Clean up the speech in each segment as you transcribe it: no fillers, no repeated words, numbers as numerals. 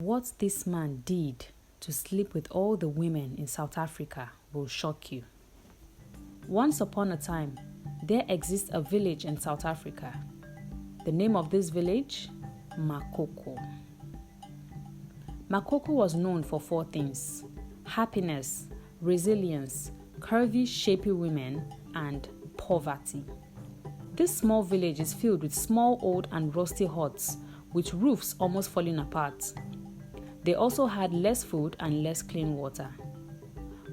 What this man did to sleep with all the women in South Africa will shock you. Once upon a time, there exists a village in South Africa. The name of this village? Makoko. Makoko was known for 4 things: happiness, resilience, curvy, shapy women, and poverty. This small village is filled with small, old, and rusty huts with roofs almost falling apart. They also had less food and less clean water.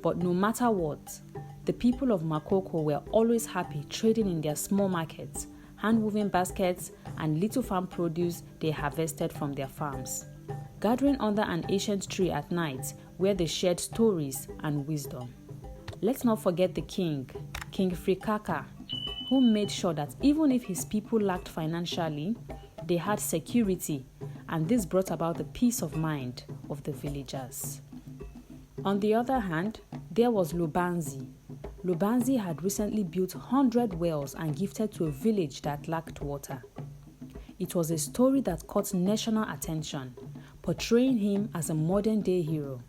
But no matter what, the people of Makoko were always happy trading in their small markets, hand-woven baskets, and little farm produce they harvested from their farms, gathering under an ancient tree at night where they shared stories and wisdom. Let's not forget the king, King Frikaka, who made sure that even if his people lacked financially, they had security, and this brought about the peace of mind of the villagers. On the other hand, there was Lubanzi. Lubanzi had recently built 100 wells and gifted to a village that lacked water. It was a story that caught national attention, portraying him as a modern-day hero.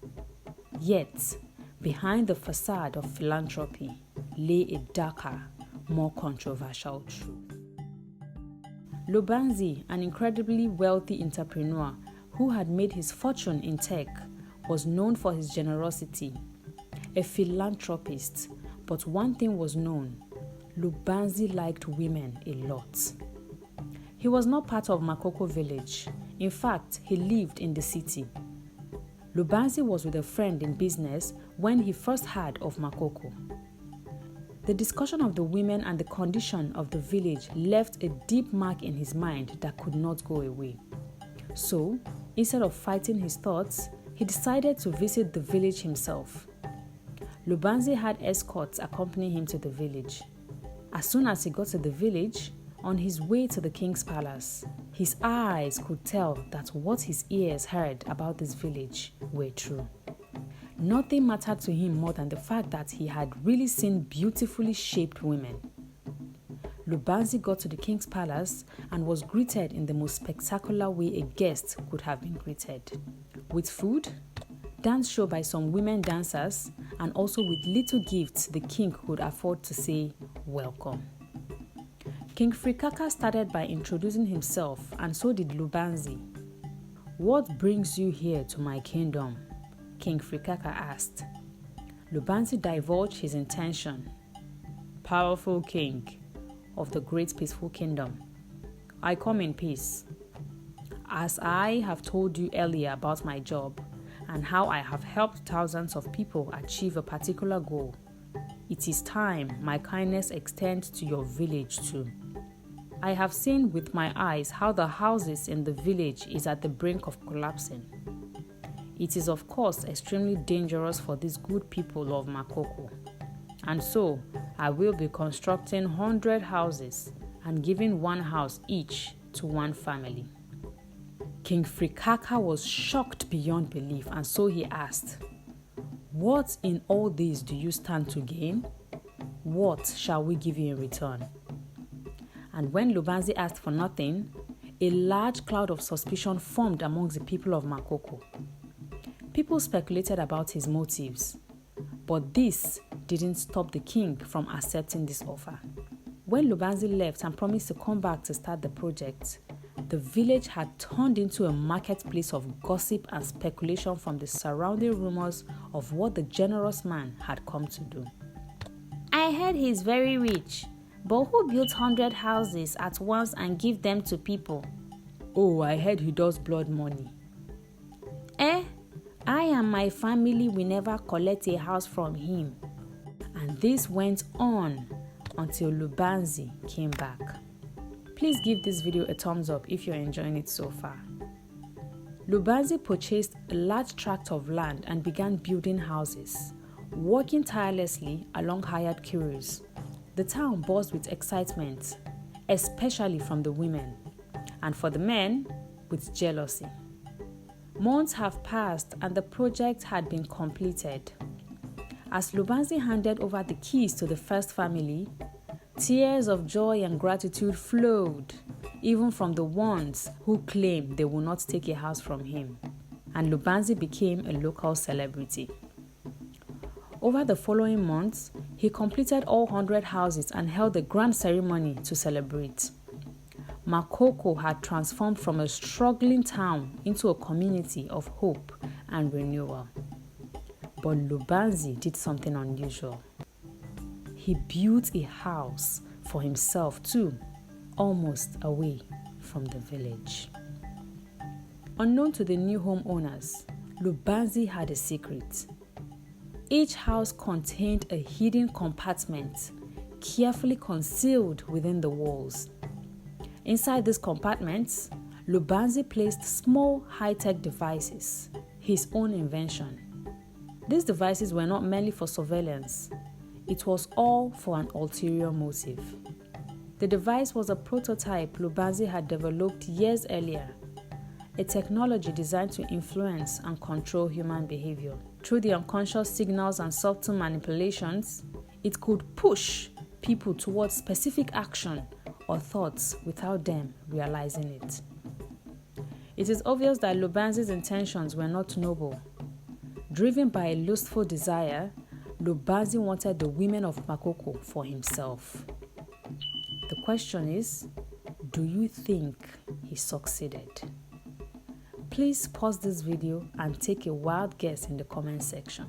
Yet, behind the facade of philanthropy lay a darker, more controversial truth. Lubanzi, an incredibly wealthy entrepreneur who had made his fortune in tech, was known for his generosity. A philanthropist, but one thing was known: Lubanzi liked women a lot. He was not part of Makoko village. In fact, he lived in the city. Lubanzi was with a friend in business when he first heard of Makoko. The discussion of the women and the condition of the village left a deep mark in his mind that could not go away. So, instead of fighting his thoughts, he decided to visit the village himself. Lubanzi had escorts accompany him to the village. As soon as he got to the village, on his way to the king's palace, his eyes could tell that what his ears heard about this village were true. Nothing mattered to him more than the fact that he had really seen beautifully shaped women. Lubanzi got to the king's palace and was greeted in the most spectacular way a guest could have been greeted. With food, dance show by some women dancers, and also with little gifts the king could afford to say welcome. King Frikaka started by introducing himself, and so did Lubanzi. "What brings you here to my kingdom?" King Frikaka asked. Lubanzi divulged his intention. "Powerful king of the great peaceful kingdom, I come in peace. As I have told you earlier about my job and how I have helped thousands of people achieve a particular goal, it is time my kindness extends to your village too. I have seen with my eyes how the houses in the village is at the brink of collapsing. It is of course extremely dangerous for these good people of Makoko, and so I will be constructing 100 houses and giving 1 house each to 1 family." King Frikaka was shocked beyond belief, and so he asked, "What in all this do you stand to gain? What shall we give you in return?" And when Lubanzi asked for nothing, a large cloud of suspicion formed amongst the people of Makoko. People speculated about his motives, but this didn't stop the king from accepting this offer. When Lubanzi left and promised to come back to start the project, the village had turned into a marketplace of gossip and speculation from the surrounding rumors of what the generous man had come to do. "I heard he's very rich, but who built 100 houses at once and give them to people?" "Oh, I heard he does blood money." "I and my family will never collect a house from him." And this went on until Lubanzi came back. Please give this video a thumbs up if you're enjoying it so far. Lubanzi purchased a large tract of land and began building houses, working tirelessly along hired queues. The town buzzed with excitement, especially from the women, and for the men, with jealousy. Months have passed and the project had been completed. As Lubanzi handed over the keys to the first family, tears of joy and gratitude flowed, even from the ones who claimed they would not take a house from him. and Lubanzi became a local celebrity. Over the following months, he completed all 100 houses and held a grand ceremony to celebrate. Makoko had transformed from a struggling town into a community of hope and renewal. But Lubanzi did something unusual. He built a house for himself too, almost away from the village. Unknown to the new homeowners, Lubanzi had a secret. Each house contained a hidden compartment, carefully concealed within the walls. Inside these compartments, Lubanzi placed small high-tech devices, his own invention. These devices were not merely for surveillance. It was all for an ulterior motive. The device was a prototype Lubanzi had developed years earlier, a technology designed to influence and control human behavior. Through the unconscious signals and subtle manipulations, it could push people towards specific action or thoughts without them realizing it. It is obvious that Lubanzi's intentions were not noble. Driven by a lustful desire, Lubanzi wanted the women of Makoko for himself. The question is, do you think he succeeded? Please pause this video and take a wild guess in the comment section.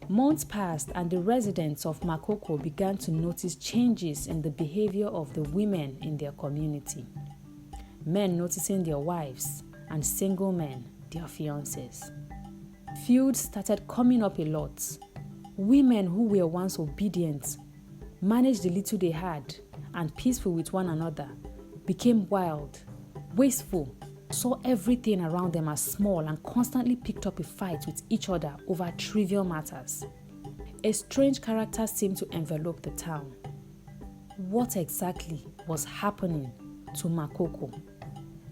Months passed and the residents of Makoko began to notice changes in the behavior of the women in their community. Men noticing their wives and single men their fiancés. Feuds started coming up a lot. Women who were once obedient, managed the little they had, and peaceful with one another, became wild, wasteful, saw everything around them as small and constantly picked up a fight with each other over trivial matters. A strange character seemed to envelop the town. What exactly was happening to Makoko,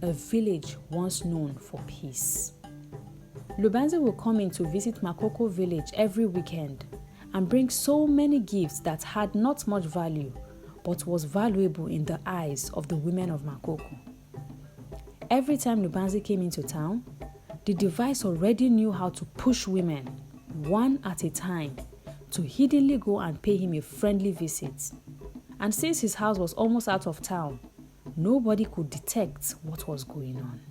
a village once known for peace? Lubanzi will come in to visit Makoko village every weekend and bring so many gifts that had not much value but was valuable in the eyes of the women of Makoko. Every time Lubanzi came into town, the device already knew how to push women, one at a time, to hiddenly go and pay him a friendly visit. And since his house was almost out of town, nobody could detect what was going on.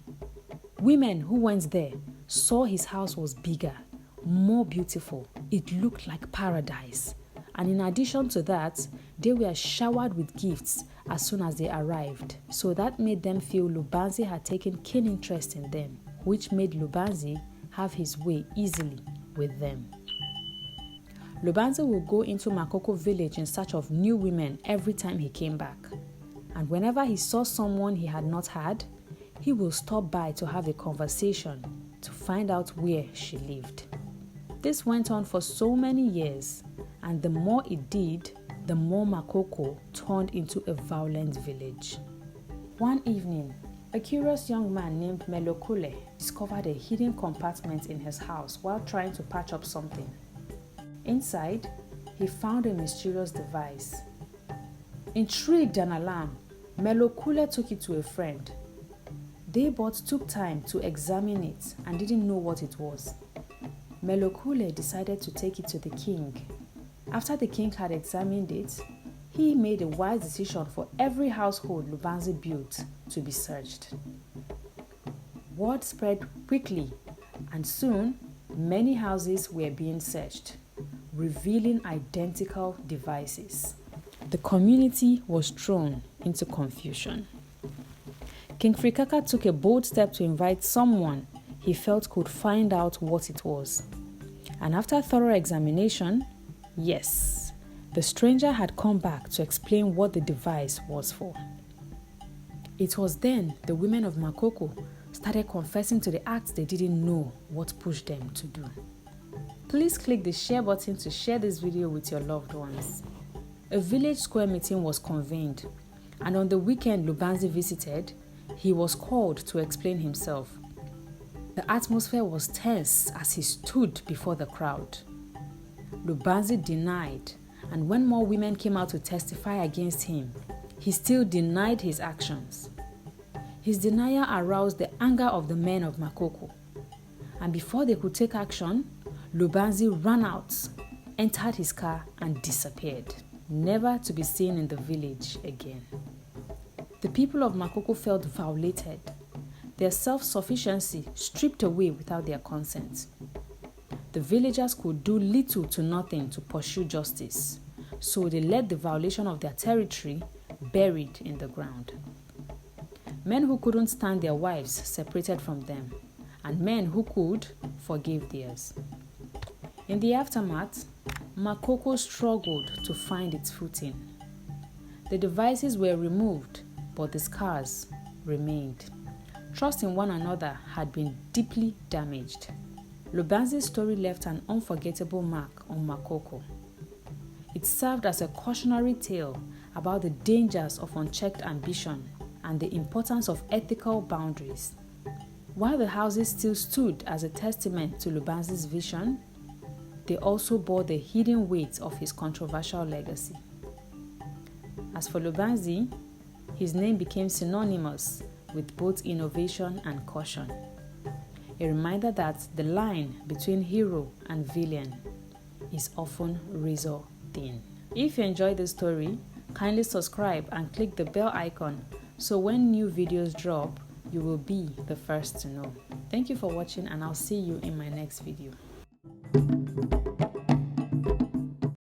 Women who went there saw his house was bigger, more beautiful. It looked like paradise. And in addition to that, they were showered with gifts as soon as they arrived. So that made them feel Lubanzi had taken keen interest in them, which made Lubanzi have his way easily with them. Lubanzi would go into Makoko village in search of new women every time he came back. And whenever he saw someone he had not had, he will stop by to have a conversation to find out where she lived. This went on for so many years, and the more it did, the more Makoko turned into a violent village. One evening, a curious young man named Makoko discovered a hidden compartment in his house while trying to patch up something. Inside, he found a mysterious device. Intrigued and alarmed, Makoko took it to a friend. They both took time to examine it and didn't know what it was. Makoko decided to take it to the king. After the king had examined it, he made a wise decision for every household Lubanzi built to be searched. Word spread quickly, and soon many houses were being searched, revealing identical devices. The community was thrown into confusion. King Frikaka took a bold step to invite someone he felt could find out what it was. And after thorough examination, yes, the stranger had come back to explain what the device was for. It was then the women of Makoko started confessing to the acts they didn't know what pushed them to do. Please click the share button to share this video with your loved ones. A village square meeting was convened, and on the weekend Lubanzi visited, he was called to explain himself. The atmosphere was tense as he stood before the crowd. Lubanzi denied, and when more women came out to testify against him, he still denied his actions. His denial aroused the anger of the men of Makoko, And before they could take action, Lubanzi ran out, entered his car and disappeared, never to be seen in the village again. The people of Makoko felt violated, their self-sufficiency stripped away without their consent. The villagers could do little to nothing to pursue justice, so they let the violation of their territory buried in the ground. Men who couldn't stand their wives separated from them, and men who could forgave theirs. In the aftermath, Makoko struggled to find its footing. The devices were removed, but the scars remained. Trust in one another had been deeply damaged. Lubanzi's story left an unforgettable mark on Makoko. It served as a cautionary tale about the dangers of unchecked ambition and the importance of ethical boundaries. While the houses still stood as a testament to Lubanzi's vision, they also bore the hidden weight of his controversial legacy. As for Lubanzi, his name became synonymous with both innovation and caution. A reminder that the line between hero and villain is often razor thin. If you enjoyed this story, kindly subscribe and click the bell icon so when new videos drop, you will be the first to know. Thank you for watching, and I'll see you in my next video.